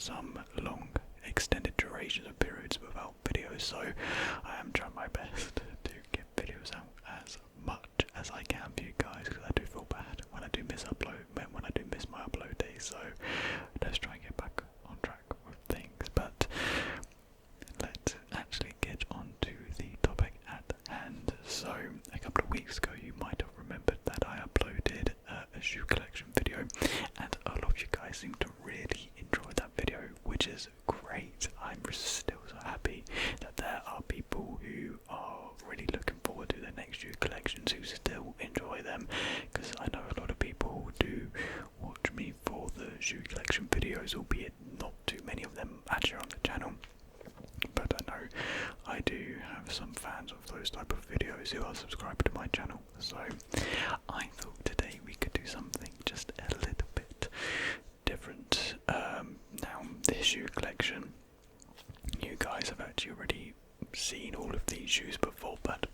some long extended durations of periods without videos, so I am trying my best to get videos out as much as I can for you guys, because I do feel bad when I do miss my upload days. So let's try and get back on track with things. But let's actually get on to the topic at hand. So a couple of weeks ago, you might have remembered that I uploaded a shoe collection video, and a lot of you guys seem to really enjoy that video, which is great. I'm still so happy that there are people who are really looking forward to the next shoe collections who still enjoy them, because I know a lot of people do watch me for the shoe collection videos, albeit not too many of them actually on the channel. But I know I do have some fans of those type of videos who are subscribed to my channel, so I thought today we could do something just a little bit different. Now, this shoe collection, you guys have actually already seen all of these shoes before, but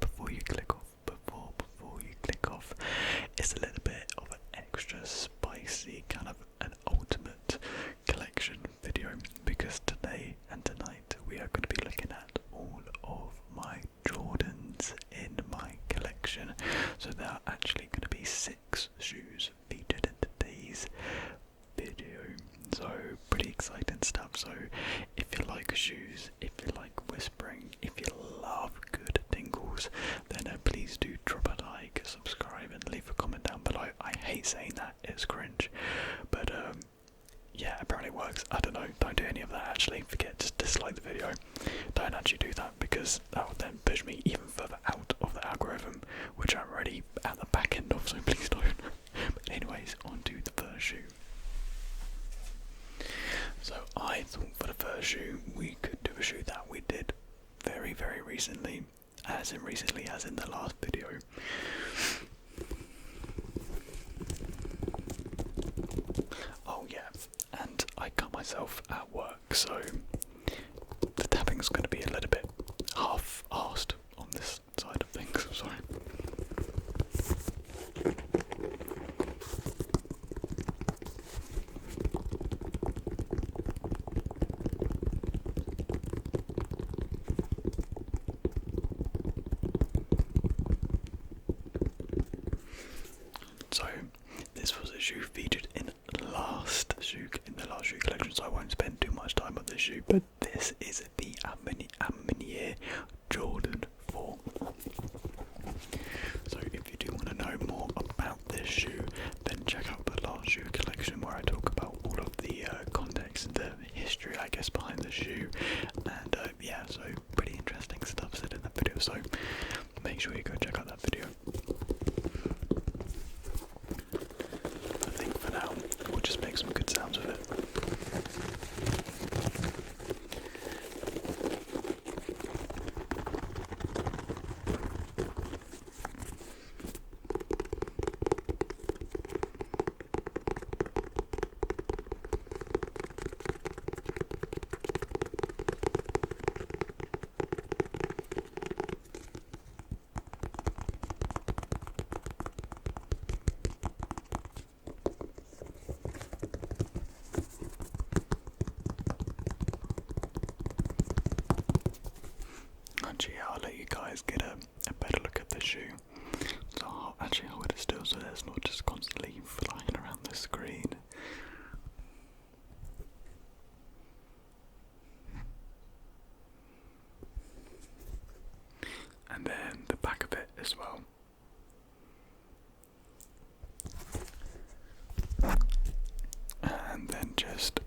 before you click off, it's a little bit of an extra spicy kind of an ultimate collection video, because today and tonight we are going to be looking at all of my Jordans in my collection. So there are actually going to be 6 shoes featured in today's video, so pretty exciting stuff. So if you like shoes, if you like whispering, if you love good tingles, then please do drop a like, subscribe and leave a comment down below. I hate saying that, it's cringe, but yeah, apparently it works. I don't know, don't do any of that actually, forget, just dislike the video. Don't actually do that, because that would then push me even further out of the algorithm, which I'm already at the back end of, so please don't. But anyways, on to the first shoe. So I thought for the first shoe we could do a shoe that we did very recently, as in the last video. Oh yeah, and I cut myself at work, so the tapping's going to be a little bit half-arsed on this side of things, sorry. So this was a shoe featured in the last shoe collection, so I won't spend too much time on this shoe, but this is the AMAM Jordan 4. So if you do want to know more about this shoe, then check out the last shoe collection where I talk about all of the context and the history, I guess, behind the shoe. And yeah, so pretty interesting stuff said in that video, so make sure you go check out that video. I think for now we'll just make some good sounds with it. Actually, I'll let you guys get a better look at the shoe. So I'll actually hold it still so it's not just constantly flying around the screen. And then the back of it as well. And then just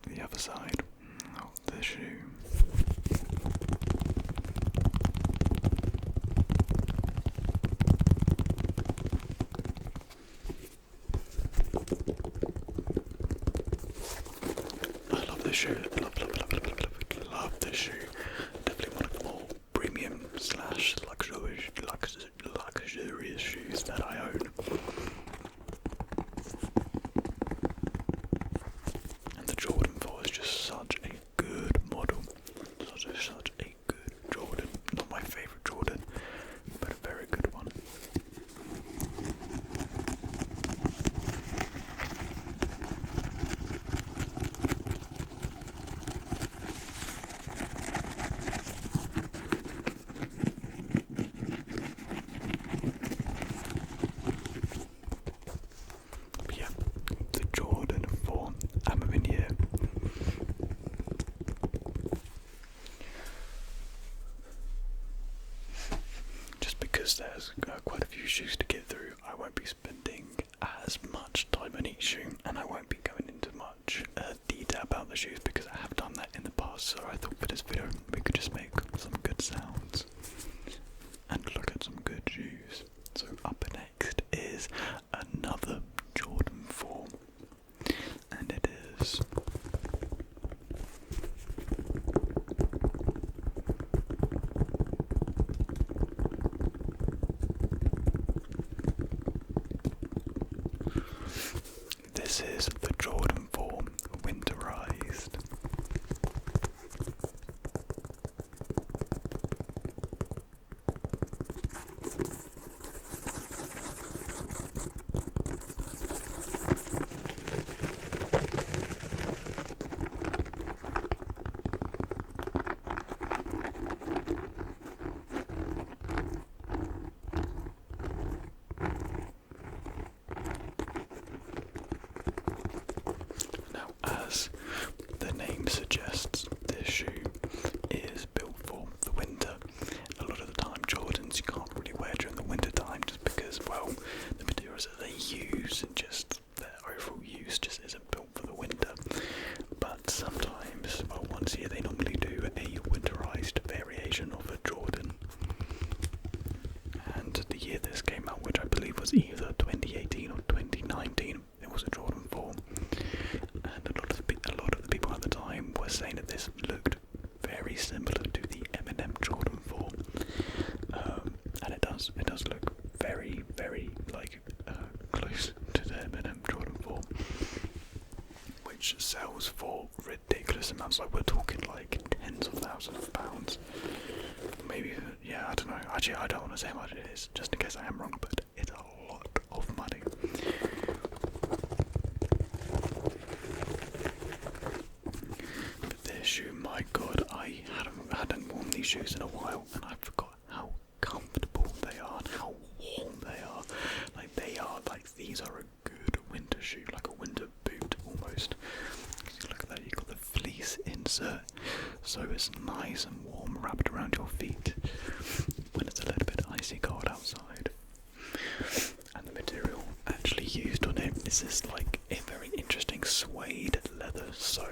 the other side of the shoe. Shoe. Love this shoe. Definitely one of the more premium / luxurious shoes that I own. And the Jordan 4 is just such a good model. Such a good Jordan. Not my favourite Jordan, but a very good one. each shoe, and I won't be going into much detail about the shoes because I have done that in the past. So I thought for this video we could just make some good sounds and look at some good shoes. So up next is another Jordan 4, and it is this is the Jordan 4 Winterized. Now, as the name suggests, this shoe is built for the winter. A lot of the time, Jordans you can't really wear during the winter time just because, well, the materials that they use and just their overall use just isn't built for the winter. But sometimes, well, once a year they normally do a winterized variation of a Jordan. And the year this came out, which I believe was either 2018 or 2019, it was a Jordan 4. And a lot of the people at the time were saying that this looked very similar to the AMAM Jordan 4, and it does look very, very close to the AMAM Jordan 4, which sells for ridiculous amounts. Like we're talking like tens of thousands of pounds, maybe. Yeah, I don't know. Actually, I don't want to say how much it is, just in case I am wrong, but it's a lot of money. But this shoe, my god, I hadn't worn these shoes in a while, and I forgot how comfortable they are and how warm they are. Like these are a good winter shoe, like a winter boot almost. Look at that, you've got the fleece insert, so it's nice and warm wrapped around your feet when it's a little bit icy cold outside. And the material actually used on it is this like a very interesting suede leather, so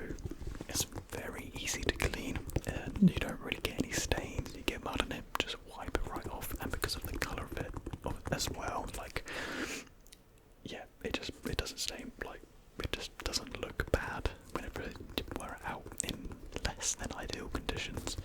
it's very easy to clean and you don't really get any stains. You get mud on it, just wipe it right off, and because of the colour of it as well, like, yeah, it doesn't stain, like, it just doesn't look bad whenever you wear it out in less than ideal conditions.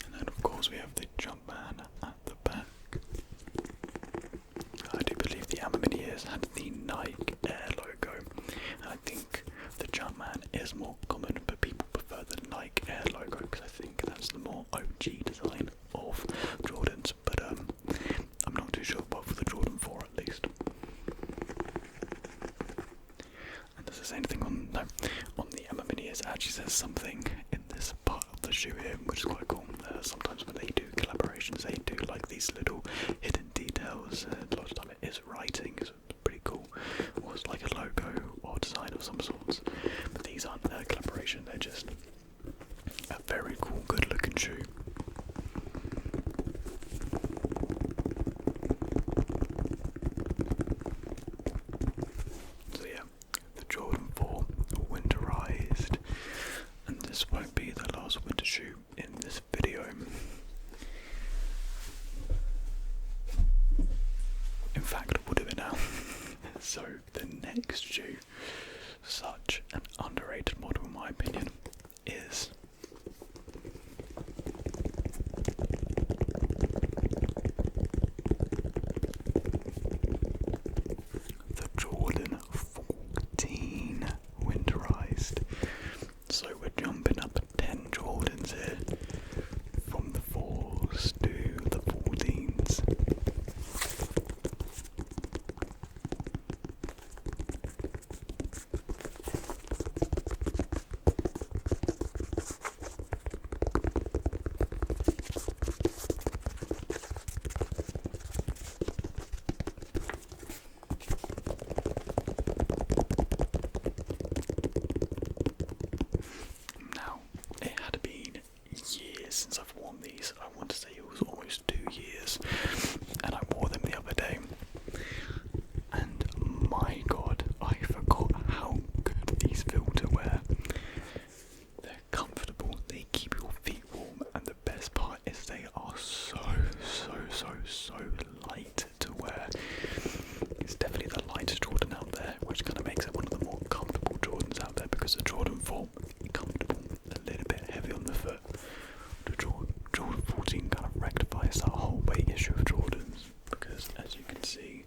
And then of course we have the Jumpman at the back. I do believe the AMAM years had the Nike Air logo, and I think the Jumpman is more common, but people prefer the Nike Air logo because I think that's the more OG design of Jordans, but I'm not too sure, but for the Jordan 4 at least. And does it say anything on the AMAM years? It actually says something in this part of the shoe here, which is quite cool. Sometimes when they do collaborations, they do like these little hidden details. A lot of time it is writing, so it's pretty cool. Or it's like a logo or design of some sorts. But these aren't a collaboration, they're just a very cool, good looking shoe. So yeah, the Jordan 4 Winterized. And this won't be the last winter shoe in this video. In fact, we'll do it now. So the next shoe, such an underrated model in my opinion, is the Jordan 14 Winterized. So we're jumping up 10 Jordans here, from the 4s to the 14s. say it was almost 2 years, and I wore them the other day, and my god, I forgot how good these feel to wear. They're comfortable, they keep your feet warm, and the best part is they are so light to wear. It's definitely the lightest Jordan out there, which kind of makes it one of the more comfortable Jordans out there, because the Jordan 4 comfortable, a little bit heavy on the foot. The Jordan 14 kind of rectifies that whole weight issue of Jordans, because as you can see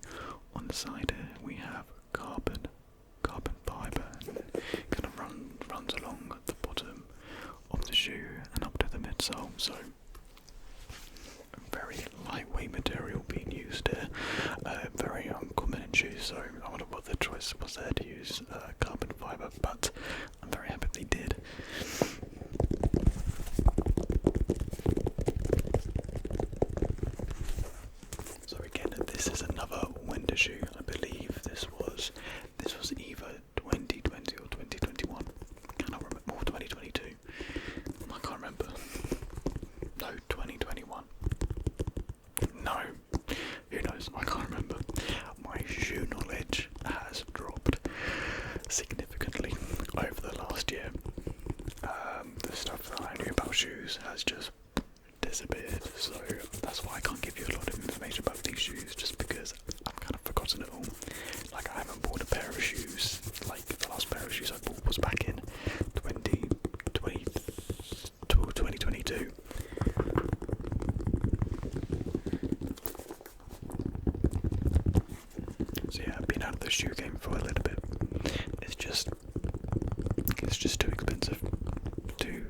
on the side here, we have carbon fibre, and it kind of runs along the bottom of the shoe and up to the midsole. So very lightweight material being used here, very uncommon in shoes, so I wonder what the choice was there to use carbon fibre, but I'm very happy they did. So again, this is another winter shoe. I believe this was either 2020 or 2021. Cannot remember, or 2022. I can't remember. No, 2021. No, who knows? I can't remember. My shoe knowledge has dropped significantly over the last year. The stuff that I knew about shoes has just disappeared, so that's why I can't give you a lot of information about these shoes, just because I've kind of forgotten it all. Like, I haven't bought a pair of shoes, like the last pair of shoes I bought was back in 2022. So yeah, I've been out of the shoe game for a little bit. It's just too expensive. Too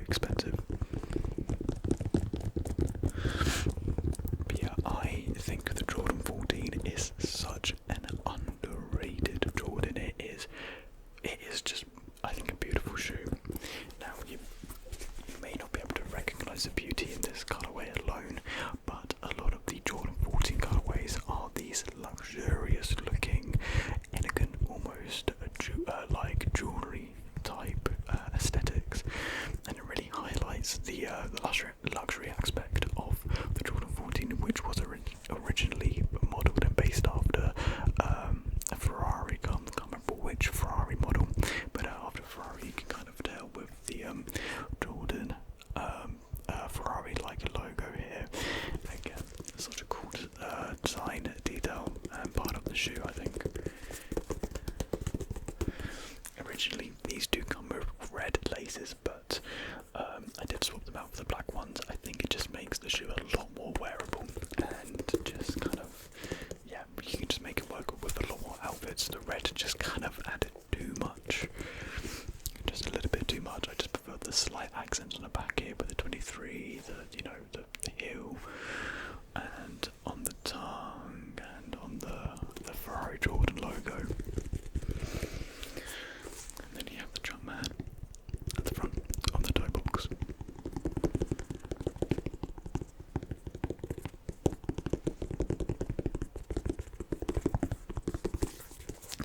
expensive. But yeah, I think the Jordan 14 is such an underrated Jordan. It is just, I think, a beautiful shoe. Now, you may not be able to recognise the beauty in this colourway alone, but a lot of the Jordan 14 colourways are these luxurious looking, elegant, almost like jewellery type aesthetics, and it really highlights the luxury aspect of the Jordan 14, which was originally modelled and based after a Ferrari. I can't remember which Ferrari model, but after Ferrari you can kind of tell with the Jordan Ferrari like logo here. Again, such a cool design detail and part of the shoe, I think. Originally these do come with red laces, but I did swap them out for the black ones. I think it just makes the shoe a lot more wearable, and just kind of, yeah, you can just make it work with a lot more outfits. The red just kind of added too much, just a little bit too much. I just prefer the slight accents on the back here, but the 23, the heel, and on the tongue, and on the Ferrari Jordan logo. And then you have the Jumpman at the front on the toe box.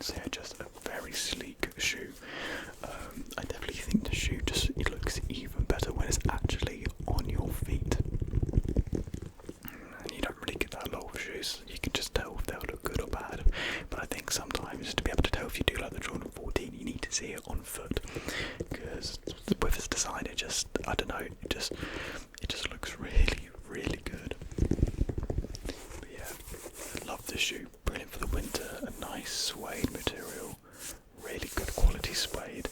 So yeah, just a very sleek shoe. I definitely think the shoe it looks even better when it's actually on your feet. And you don't really get that a lot of shoes. You can just tell if they'll look good or bad. But I think sometimes to be able to tell if you do like the Jordan 14, you need to see it on foot, because with its design, it just, I don't know, it just looks really good. But yeah, I love this shoe. Brilliant for the winter. A nice suede material, really good quality suede.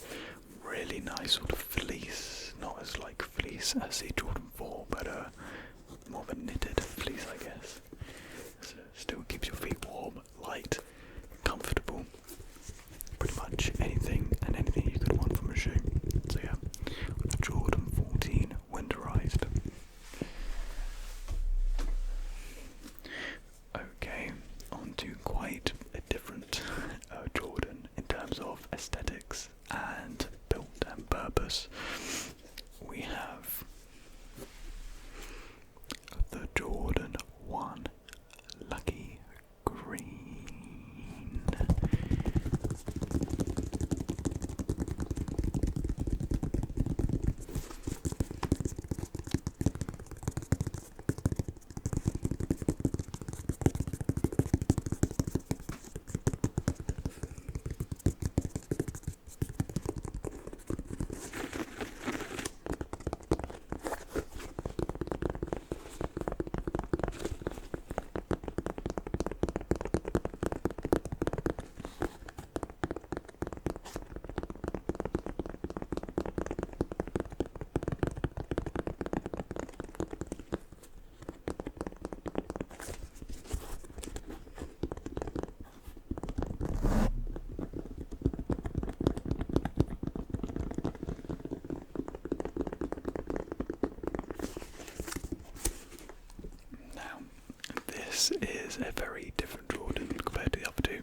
this is a very different Jordan compared to the other two.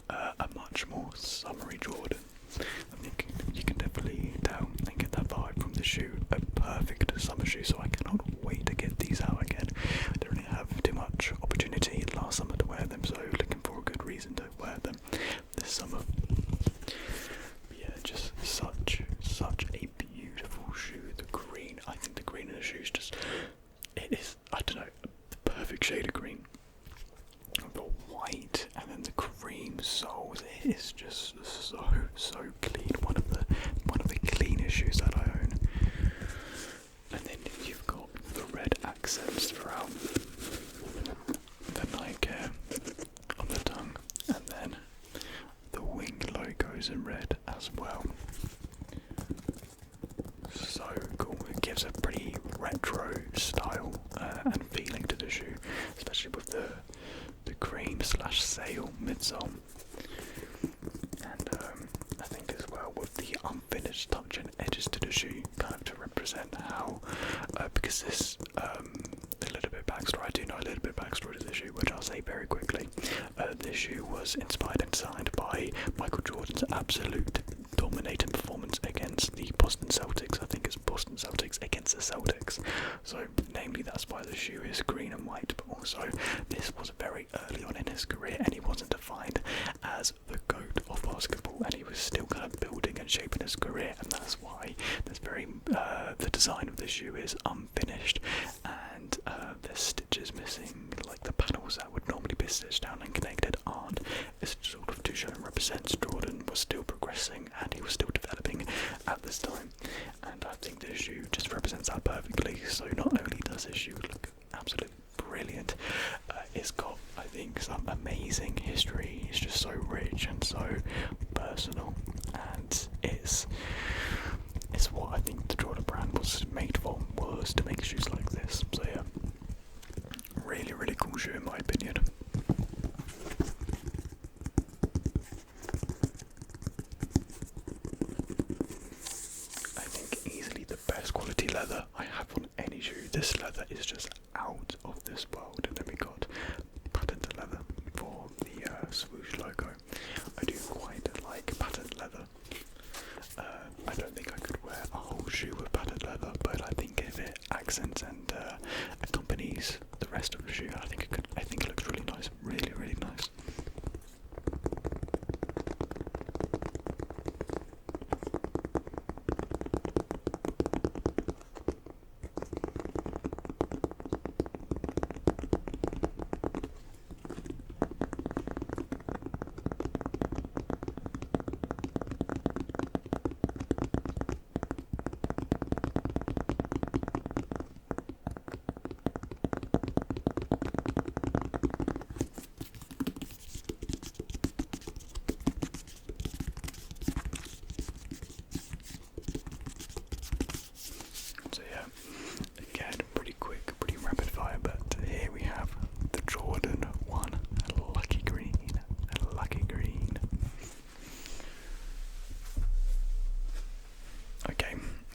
A much more summery Jordan. I think you can definitely tell and get that vibe from the shoe. A perfect summer shoe, so I cannot wait to get these out again. I don't really have too much opportunity last summer to wear them, so looking for a good reason to wear them this summer. But yeah, just such a beautiful shoe. The green, I think the green in the shoe is just, it is, I don't know, the perfect shade of green. The white and then the cream soles, it is just so clean. One of the cleanest shoes that I own. And then you've got the red accents throughout the Nike on the tongue, and then the wing logos in red as well. So cool. It gives a pretty retro style and feeling to the shoe, especially with the cream / sail midsole. And I think as well with the unfinished touch and edges to the shoe, kind of to represent how, because this, a little bit backstory, I do know a little bit backstory to the shoe, which I'll say very quickly. This shoe was inspired and designed by Michael Jordan's absolute dominating performance against the Boston Celtics. I think it's Boston Celtics against the Celtics. So, namely, that's why the shoe is green and white, but also this was very early on in his career, and he wasn't defined as the GOAT of basketball, and he was still kind of building and shaping his career, and that's why the design of the shoe is unfinished, and there's stitches missing, like the panels that would normally be stitched down and connected aren't. It's sort of to show and represents Jordan was still progressing and he was still developing at this time, and I think this shoe just represents that perfectly. So not only does this shoe look absolutely brilliant, it's got, I think, some amazing history. It's just so rich and so personal, and it's what I think the Jordan brand was made for, was to make shoes like this. So yeah, really cool shoe in my opinion. I think easily the best quality leather I have on any shoe. This leather is just out of this world. And then we got patent leather for the swoosh logo. I do quite like patent leather. I don't think I could wear a whole shoe with patent leather, but I think if it accents and accompanies the rest of the shoe, I think it looks really nice, really nice.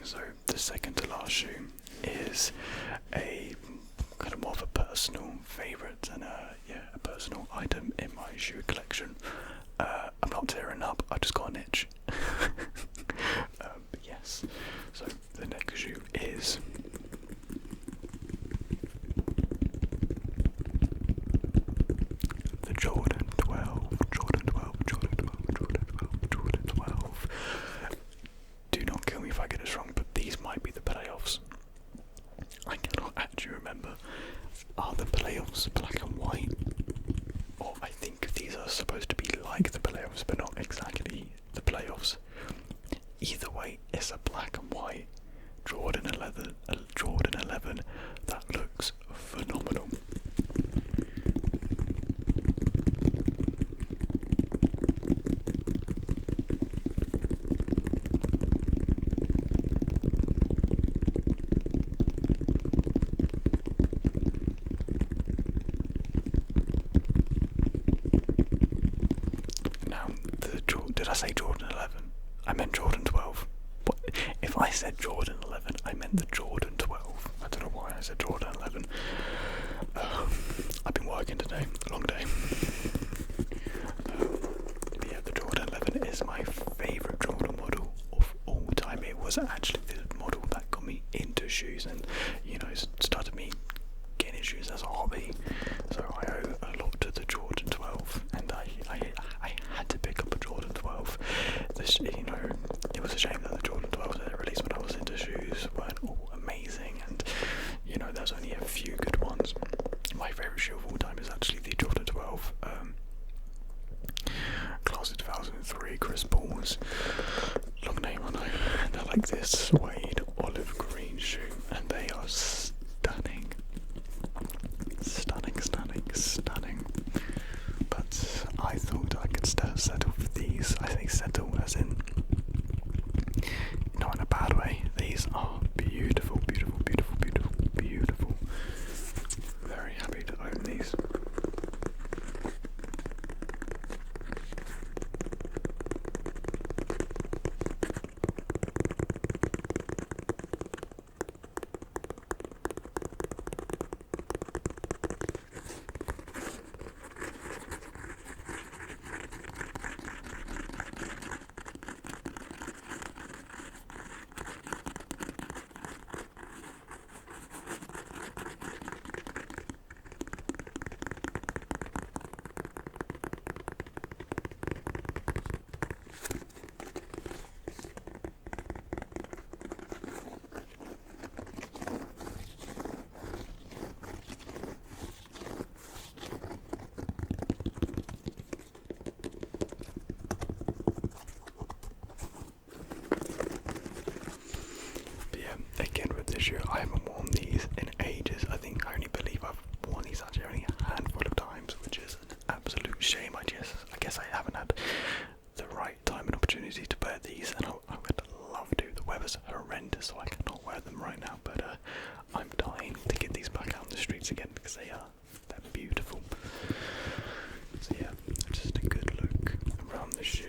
So the second to last shoe is a kind of more of a personal favourite and a personal item in my shoe collection. I'm not tearing up, I just got an itch. But yes, so the next shoe is the Jordan 12. Do not kill me if I get this wrong, but these might be the playoffs. I cannot actually remember. Are the playoffs black and white? Or I think these are supposed to be like the playoffs, but not exactly the playoffs. Either way, it's a black and white Jordan 11 that looks phenomenal. Did I say Jordan 11? I meant Jordan 12. What? If I said Jordan 11, I meant the Jordan 12. I don't know why I said Jordan 11. I've been working today. was actually the model that got me into shoes, and you know, started me getting shoes as a hobby. So I owe a lot to the Jordan 12, and I had to pick up a Jordan 12. You know, it was a shame that the Jordan 12 that they released when I was into shoes weren't all amazing, and you know, there's only a few good ones. My favourite shoe of all time is actually the Jordan 12. Class of 2003, Chris Paul's. Long name, I know. They're like this suede olive green shoe, and they are stunning. Stunning. But I thought I could settle for these. I think settle as in, not in a bad way. These are beautiful. Very happy to own these. I haven't worn these in ages. I think I only believe I've worn these actually only a handful of times, which is an absolute shame. I guess I haven't had the right time and opportunity to wear these, and I would love to. The weather's horrendous, so I cannot wear them right now, but I'm dying to get these back out in the streets again because they're beautiful. So yeah, just a good look around the shoe.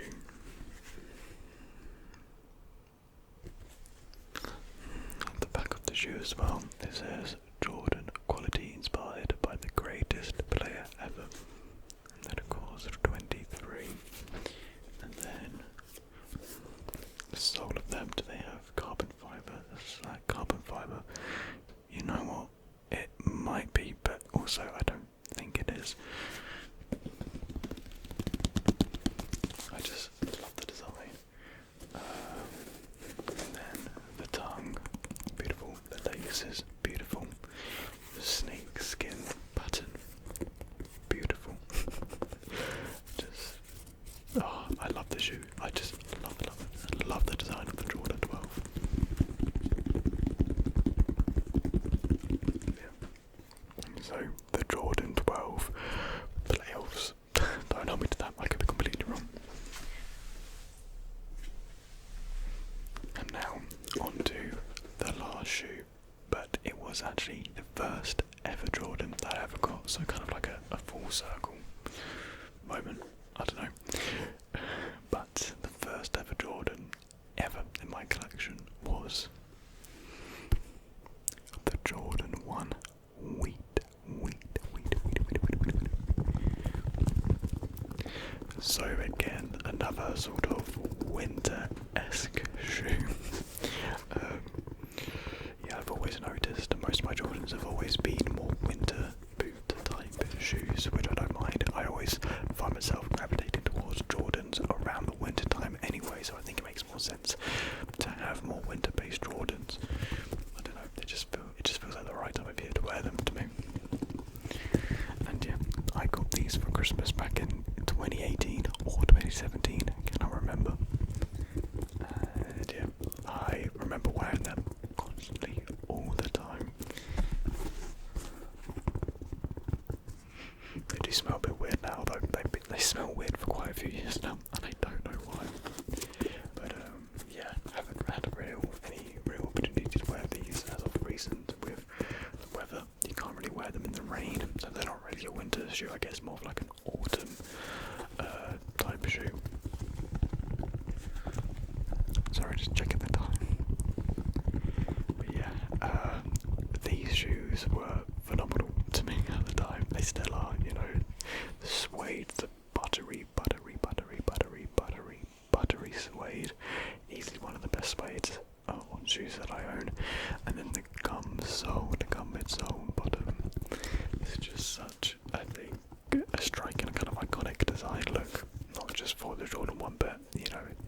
Shoe as well. It says Jordan quality inspired by the greatest player ever. And then of course 23. And then the sole of them, do they have carbon fibre? It's like carbon fibre. You know what? It might be, but also I don't think it is. I just love the design. And then the tongue. Beautiful. The lace is beautiful. The snake skin pattern, beautiful. I love the shoe. I just love it. I love the design of the Jordan 12. Yeah. So the Jordan 12 playoffs. Don't hold me to that. I could be completely wrong. And now on to the last shoe, but it was actually the first ever Jordan that I ever got, so kind of like a full circle moment, I don't know. But the first ever Jordan ever in my collection was the Jordan 1 Wheat. So again, another sort of winter-esque shoe. Yeah, I've always noticed most of my Jordans have always been more winter boot type shoes, which I don't mind. I always find myself gravitating towards Jordans around the winter time anyway, so I think it makes more sense to have more winter-based Jordans. I don't know, it just feels like the right time of year to wear them to me. And yeah, I got these for Christmas back in 2018 or 2017, I cannot remember. And yeah, I remember wearing them constantly, all the time. They do smell a bit weird now, though. They smell weird for quite a few years now, and I don't know why. But yeah, haven't had any real opportunity to wear these as of recent. With the weather, you can't really wear them in the rain, so they're not really a winter shoe. I guess more of like an autumn type shoe. Sorry, just checking the time. But yeah, these shoes were phenomenal to me at the time. They still are, you know. The suede, the buttery suede. Easily one of the best suedes of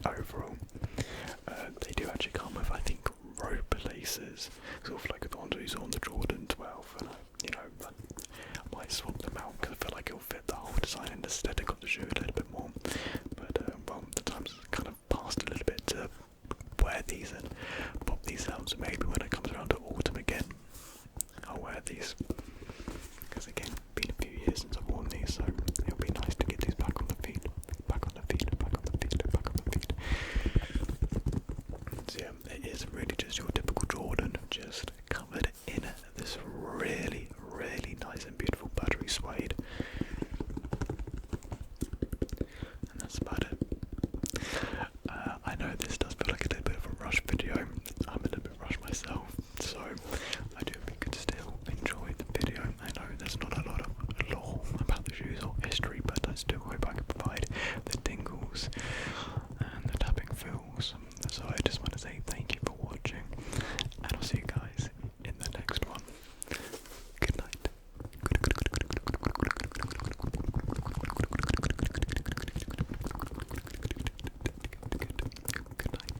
overall. They do actually come with, I think, rope laces, sort of like the ones we saw on the Jordan 12, and I might swap them out because I feel like it'll fit the whole design and aesthetic of the shoe a little bit more. But well, the time's kind of passed a little bit to wear these and pop these out, so maybe when it comes around to autumn again, I'll wear these. Because again, been a few years since I've